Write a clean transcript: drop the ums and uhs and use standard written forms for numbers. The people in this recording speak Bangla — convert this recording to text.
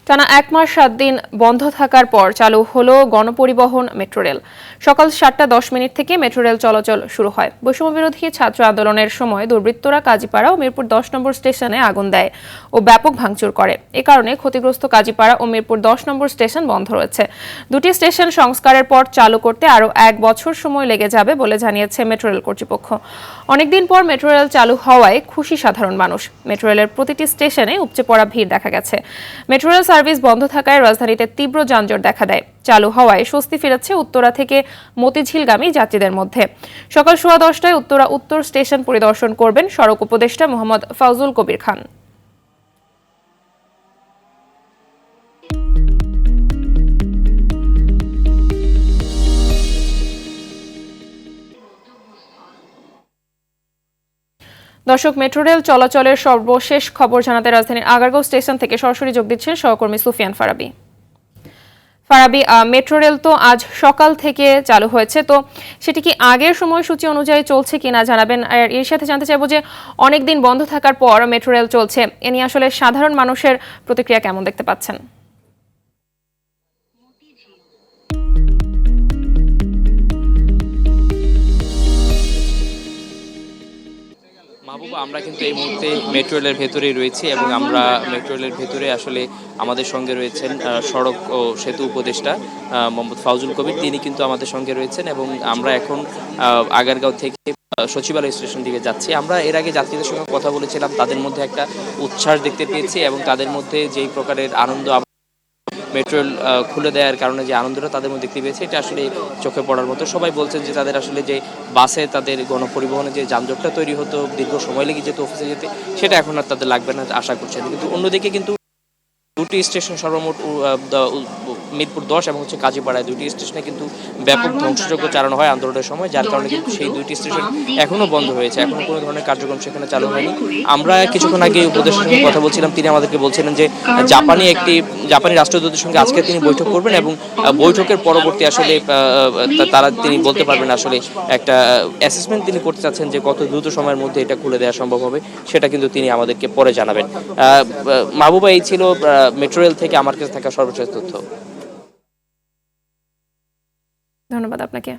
টানা ১ মাস ৭ দিন বন্ধ থাকার পর চালু হলো গণপরিবহন মেট্রো রেল। সকাল ৭টা ১০ থেকে মেট্রো রেল চলাচল শুরু হয়। বৈষম্যবিরোধী ছাত্র আন্দোলনের সময় দুর্বৃত্তরা কাজীপাড়া ও মিরপুর ১০ নম্বর স্টেশনে আগুন দেয় ও ব্যাপক ভাঙচুর করে। এ কারণে ক্ষতিগ্রস্ত কাজীপাড়া ও মিরপুর ১০ নম্বর স্টেশন বন্ধ রয়েছে। দুটি স্টেশন সংস্কারের পর চালু করতে আরও ১ বছর সময় লেগে যাবে বলে জানিয়েছে মেট্রো রেল কর্তৃপক্ষ। অনেকদিন পর মেট্রো রেল চালু হওয়ায় খুশি সাধারণ মানুষ। মেট্রো রেলের প্রতিটি স্টেশনে উপচে পড়া ভিড় দেখা গেছে। মেট্রো রেল সার্ভিস বন্ধ থাকায় রাজধানীতে তীব্র যানজট দেখা দেয়। চালু হওয়ায় স্বস্তি ফিরেছে উত্তরা থেকে মতিঝিলগামী যাত্রীদের মধ্যে। সকাল 10:15টায় উত্তরা উত্তর স্টেশন পরিদর্শন করবেন সড়ক উপদেষ্টা মোহাম্মদ ফাউজুল কবির খান। দর্শক, মেট্রো রেল চলাচলের সর্বশেষ খবর জানাতে রাজধানীর আগারগাঁও স্টেশন থেকে সরাসরি যোগ দিচ্ছেন সহকর্মী সুফিয়ান ফারাবি। মেট্রো রেল তো আজ সকাল থেকে চালু হয়েছে, তো সেটি কি আগের সময়সূচি অনুযায়ী চলছে কিনা জানাবেন। আর এর সাথে জানতে চাইবো যে অনেকদিন বন্ধ থাকার পর মেট্রো রেল চলছে, এ নিয়ে আসলে সাধারণ মানুষের প্রতিক্রিয়া কেমন দেখতে পাচ্ছেন? মাহবুবা, আমরা কিন্তু এই মুহূর্তে মেট্রো রেলের ভেতরেই রয়েছি এবং আমরা মেট্রো রেলের ভেতরে আসলে আমাদের সঙ্গে রয়েছেন সড়ক ও সেতু উপদেষ্টা মোহাম্মদ ফাউজুল কবির। তিনি কিন্তু আমাদের সঙ্গে রয়েছেন এবং আমরা এখন আগারগাঁও থেকে সচিবালয় স্টেশন দিকে যাচ্ছি। আমরা এর আগে যাত্রীদের সঙ্গে কথা বলেছিলাম, তাদের মধ্যে একটা উচ্ছ্বাস দেখতে পেয়েছি এবং তাদের মধ্যে যেই প্রকারের আনন্দ মেট্রো রেল খুলে দেওয়ার কারণে যে আনন্দটা তাদের মধ্যে দেখতে পেয়েছে, এটা আসলে চোখে পড়ার মতো। সবাই বলছেন যে তাদের আসলে যে বাসে তাদের গণপরিবহনে যে যানজটটা তৈরি হতো, দীর্ঘ সময় লেগে যেত অফিসে যেতে, সেটা এখন আর তাদের লাগবে না আশা করছেন। কিন্তু অন্যদিকে কিন্তু দুটি স্টেশন সর্বমোট মিরপুর ১০ এবং কাজীপাড়ায় দুটি স্টেশনে কিন্তু ব্যাপক ধ্বংসযজ্ঞ চালানো হয় আন্দোলনের সময়, যার কারণে কিন্তু সেই দুইটি স্টেশন এখনো বন্ধ হয়েছে, এখনো কোনো ধরনের কার্যক্রম সেখানে চালু হয়নি। আমরা কিছুক্ষণ আগে উপদেষ্টার সঙ্গে কথা বলছিলাম, তিনি আমাদেরকে বলছিলেন যে জাপানি রাষ্ট্রদূতের সঙ্গে আজকে তিনি বৈঠক করবেন এবং বৈঠকের পরবর্তী আসলে তিনি বলতে পারবেন আসলে একটা অ্যাসেসমেন্ট তিনি করতে চাচ্ছেন যে কত দ্রুত সময়ের মধ্যে এটা খুলে দেওয়া সম্ভব হবে, সেটা কিন্তু তিনি আমাদেরকে পরে জানাবেন। মাহবুবা, এই ছিল মেট্রো রেল থেকে আমার কাছে থাকা সর্বশেষ তথ্য। ধন্যবাদ আপনাকে।